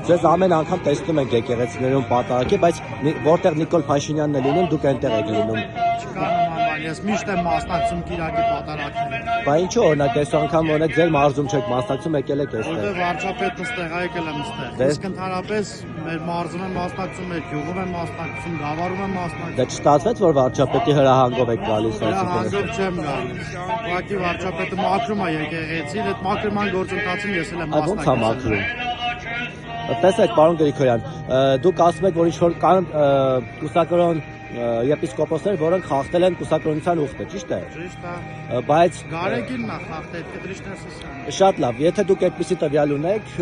Ձեզ ամեն անգամ տեսնում ենք եկեղեցիներում պատարագի, բայց որտեղ Նիկոլ Փաշինյանն է լինում, դուք այնտեղ եք լինում։ Չկա նման բան, ես միշտ եմ մասնակցում Կիրակի պատարագներին։ Բայց ինչու օրինակ այս անգամ օրինակ ձեր մարզում չեք մասնակցում, եկել եք այստեղ։ Որտեղ վարչապետն ստեղ եկել եմ ստեղ։ Իսկ ընդհանրապես մեր մարզում եմ մասնակցում, մեր գյուղում եմ մասնակցում, գավառում եմ մասնակցում։ Դա չստացվեց, որ վարչապետի հրահանգով եք գալիս Հրահանգով չեմ գալիս։ Ուղղակի վարչապետը մաքրում է եկեղեցին, այդ մաքրման գործընթացին ես էլ եմ մասնակցում։ Տեսեք, պարոն Գրիգորյան, դուք ասում եք, որ ինչ-որ կան կուսակրոն եպիսկոպոսներ, որոնք խախտել են կուսակրոնության ուխտը, ճիշտ է։ Ճիշտ է։ Բայց Գարեգինն է խախտել, Կտրիշներ Սիսյանը։ շատ լավ, եթե դուք այդպիսի տվյալ ունեք,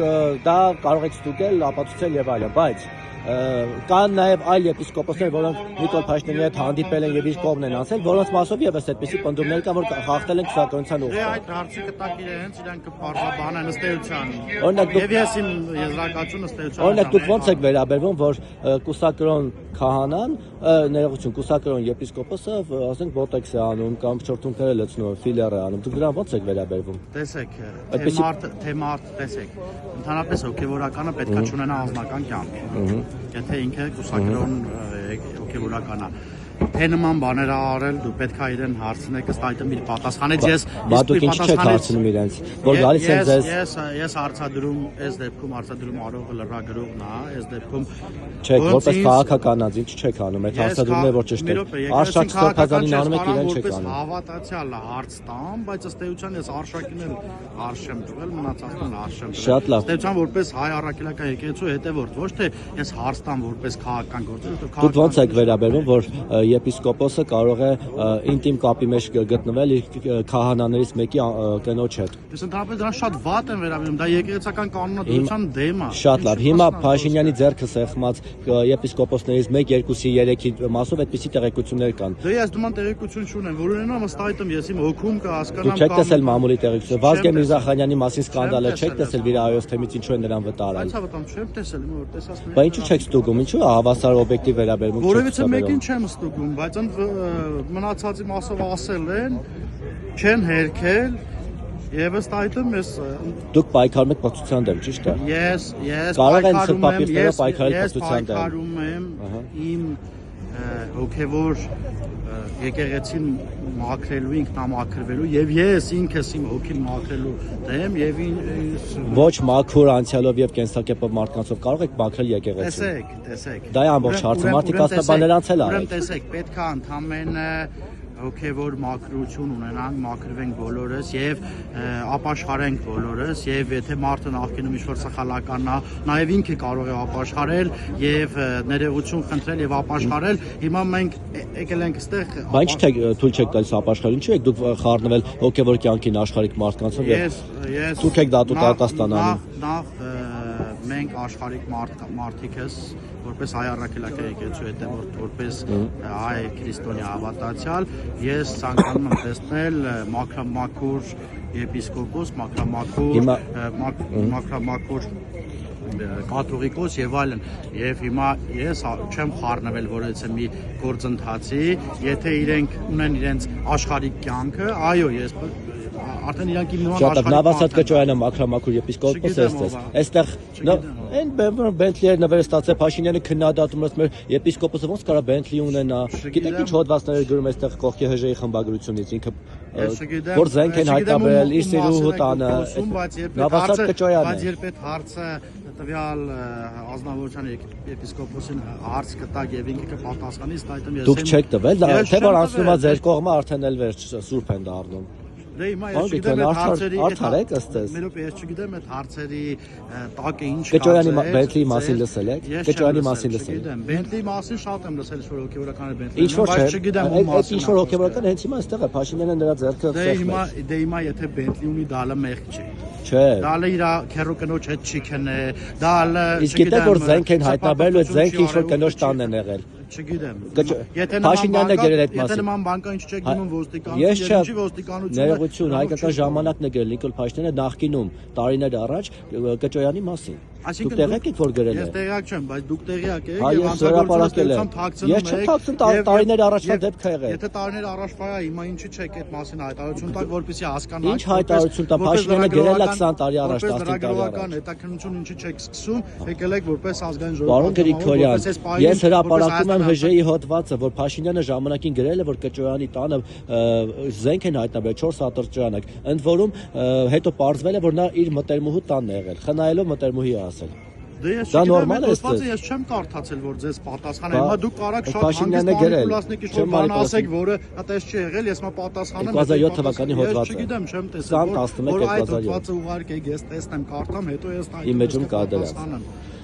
դա կարող եք ստուգել, ապացուցել եւ այլն, բայց կան նաև այլ եպիսկոպոսներ, որոնք Նիկոլ Փաշինյանի հետ հանդիպել են եւ իր կողմն են անցել, որոնց մասով եւս այդպիսի պնդումներ կան, որ խախտել են կուսակրոնության ուխտը։ Դե այդ հարցի կտակ իրենց կպարզաբանեն ըստ էության։ Օրինակ Եվ ես իմ եզրակացությունը ըստ էության։ Օրինակ դուք ո՞նց եք վերաբերվում, որ կուսակրոն քահանան, ներողություն, կուսակրոն եպիսկոպոսը, ասենք ոտեքս է անում կամ չորթունքները լցնում, ֆիլեր է անում։ Դուք դրան ո՞նց եք վերաբերվում։ Տեսեք, թե մարդ, տեսեք։ Ընդհանրապես հոգեվորականը պետք է ունենա անձնական կյանք։ Եթե ինքը կուսակրոն հոգեվորական է։ Թե նման բաներ արել, դու պետք է իրեն հարցնեք, ըստ այդմ իր պատասխանից ես դուք ինչ չեք հարցնում իրենց, որ գալիս են ձեզ։ Ես հարցադրում, այս դեպքում հարցադրում արողը լրագրողն է, այս դեպքում Չեք, որպես քաղաքականած ինչ չեք անում, այդ հարցադրումները որ ճշտ է։ Արշակ Ստեփանյանին անում եք իրեն չեք անում։ Հավատացյալ է հարց տամ, բայց ըստ էության ես արշակին էլ արշ եմ տվել, մնացածն էլ արշ եմ տվել։ Շատ լավ։ Ըստ էության որպես հայ առաքելական եկեղեցու հետևորդ, ոչ թե ես հարց տամ որպես քաղաքական գործ, Դուք ո՞նց եք վերաբերվում, որ եպիսկոպոսը կարող է ինտիմ կապի մեջ գտնվել իր քահանաներից մեկի կնոջ հետ։ Ես ընդհանրապես դրան շատ վատ եմ վերաբերում, դա եկեղեցական կանոնադրության դեմ է։ Շատ լավ։ Հիմա Փաշինյանի ձեռքը սեղմած եպիսկոպոսներից 1, 2-ի 3-ի մասով այդպիսի տեղեկություններ կան։ Դե ես նման տեղեկություն չունեմ, որ ունենամ ըստ այդմ ես իմ հոգում կհասկանամ։ Դուք չեք տեսել մամուլի տեղեկությունը։ Վազգեն Միրզախանյանի մասին սկանդալը չեք տեսել վիրահայոց թեմից ինչու են նրան վտարել։ Բայց հավատամ չեմ տեսել, որ տեսած նույն։ Բայց ինչու չեք ստուգում, ինչու հավասար օբյեկտիվ վերաբերվում չեք։ Որևիցե մեկին չեմ ստուգում, բայց մնացածի մասով ասել են, չեն հերքել եւ ըստ այդմ ես Դուք պայքարում եք փոխության դեմ, ճիշտ է։ Ես պայքարում եմ իմ հոգևոր եկեղեցին մաքրելու, ինքնամաքրվելու եւ ես ինքս իմ հոգին մաքրելու դեմ եւ ոչ մաքուր անցյալով եւ կենսակերպով մարդկանցով կարող եք մաքրել եկեղեցին։ Տեսեք։ Դա է ամբողջ հարցը, մարդիկ աստաբաներանց էլ արեք։ Տեսեք, պետք է ընդամենը հոգևոր մաքրություն ունենանք, մաքրվենք բոլորս եւ ապաշխարենք բոլորս եւ եթե մարդը նախկինում ինչ-որ սխալական է, նաեւ ինքը կարող է ապաշխարել եւ ներողություն խնդրել եւ ապաշխարել։ Հիմա մենք եկել ենք այստեղ։ Բայց ինչ թույլ չեք տալիս ապաշխարել, ինչու եք դուք խառնվել հոգևոր կյանքին աշխարհիկ մարդկանցով եւ դուք եք դատու Տաթաստան անում։ Նախ մենք աշխարհիկ մարդիկս որպես հայ առաքելական եկեղեցու հետևորդ, որպես հայ քրիստոնյա հավատացյալ, ես ցանկանում եմ տեսնել մաքրամաքուր եպիսկոպոս, մաքրամաքուր կաթողիկոս եւ այլն եւ հիմա ես չեմ խառնվել որևէ մի գործընթացի, եթե իրենք ունեն իրենց աշխարհիկ կյանքը, այո, ես արդեն իրանք իմ նման աշխարհիկ Նավասատ Կճոյանը մաքրամաքուր եպիսկոպոս է այստեղ այն Բենթլիեր նվերը ստացել Փաշինյանը քննադատում էր մեր եպիսկոպոսը ոնց կարա Բենթլի ունենա գիտեք ինչ հոդվածներ գրում այստեղ կողքի հժեի խմբագրությունից ինքը որ զենք են հայտնաբերել իր սիրուհու տանը Նավասատ Կճոյանը բայց երբ այդ հարցը տվյալ ազնվորության եպիսկոպոսին հարց կտակ եւ ինքը կպատասխանի ըստ այդմ ես դուք չեք տվել թե որ անցնում է ձեր կողմը արդեն էլ վերջ սուրբ են դառնում Դե հիմա ես չգիտեմ այդ հարցերի արդարեք ըստես Մերոպ ես չգիտեմ այդ հարցերի տակը ինչ Կճոյանի Բենթլիի մասին լսել եք Կճոյանի մասին լսել եք Բենթլիի մասին շատ եմ լսել որ հոգեվորական է Բենթլի բայց չգիտեմ ում մասին ինչ որ հոգեվորական հենց հիմա այստեղ է Փաշինյանը նրա ձեռքը դե հիմա եթե Բենթլի ունի դա լը մեղք չի Չէ դա լը իր քերո կնոջ հետ չի քնե դա լը իսկ գիտեք որ զենք են հայտնաբերել այդ զենքը ինչ որ կնոջ տանն են եղել Չգիտեմ։ Փաշինյանն է գրել այդ մասին։ Եթե նման բանկա ինչ չեք գնում ոստիկանություն, ինչի ոստիկանությունը։ Ներողություն, հայկական ժամանակն է գրել Նիկոլ Փաշինյանը նախկինում տարիներ առաջ Կճոյանի մասին։ Դուք տեղյակ եք որ գրել Ես է։ տեղյակ չեմ, բայց դուք տեղյակ եք Հա, եւ ես հրապարակել եմ։ Ես չեմ թաքցնում, տարիներ առաջվա դեպք ա եղել։ Եթե տարիներ առաջվա է, հիմա ինչի չեք այդ մասին հայտարարություն տակ, որպեսզի հասկանաք։ Ինչ հայտարարություն տա, Փաշինյանը գրել է 20 տարի առաջ, 15 տարի առաջ։ Հետաքննություն ինչի չեք սկսում, եկել եք որպես ազգային ժողով։ Պարոն Գրիգորյան, ես հրապարակում եմ ՀԺ-ի հոդվածը, որ Փաշինյանը ժամանակին գրել է, որ Կճոյանի տանը զենք են հայտնաբերել 4 ատրճանակ։ Ընդ որում հետո պարզվել է, որ նա իր մտերմուհու տանն է եղել, խնայելով մտերմուհի ասել։ Դա նորմալ է ստե։ Ես չեմ կարդացել, որ ձեզ պատասխանը։ Հիմա դուք կարաք շատ Փաշինյանը գրել։ Ինչ-որ բան ասեք, որը այդպես չի եղել, ես մա պատասխանեմ։ 2007 թվականի հոդվածը։ Ես չգիտեմ, չեմ տեսել, որ այդ 2011-2007 հոդվածը ուղարկեք, ես տեսնեմ, կարդամ, հետո ես Իմ մեջում կա դրած։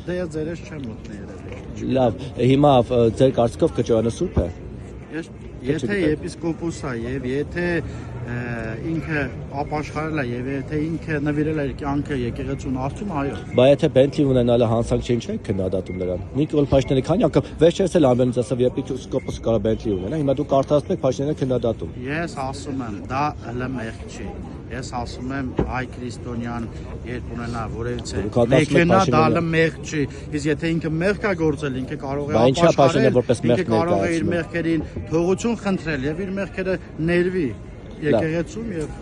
Դե ես ձերես չեմ մտնի երևի։ Լավ, հիմա ձեր կարծիքով Կճոյանը սուրբ է։ Եթե եպիսկոպոս է եւ եթե ինքը ապաշխարել է եւ եթե ինքը նվիրել է իր կյանքը եկեղեցուն արդյուն այո։ Բայց եթե Bentley ունենալը հանցանք չէ քննադատում նրան։ Նիկոլ Փաշինյանը քանի անգամ վերջերս էլ ամենից ասավ եպիսկոպոսը կարա Bentley ունենա, հիմա դուք կարդացնում եք Փաշինյանը քննադատում։ Ես ասում եմ, դա հələ մեղք չի։ Ես ասում եմ հայ քրիստոնյան երբ ունենա որևիցե մեքենա դա հələ մեղք չի։ Իսկ եթե ինքը մեղք է գործել, ինքը կարող է ապաշխարել, ինքը կարող է իր մեղքերին թողություն խնդրել եւ իր մեղքերը ներվի եկեղեցում եւ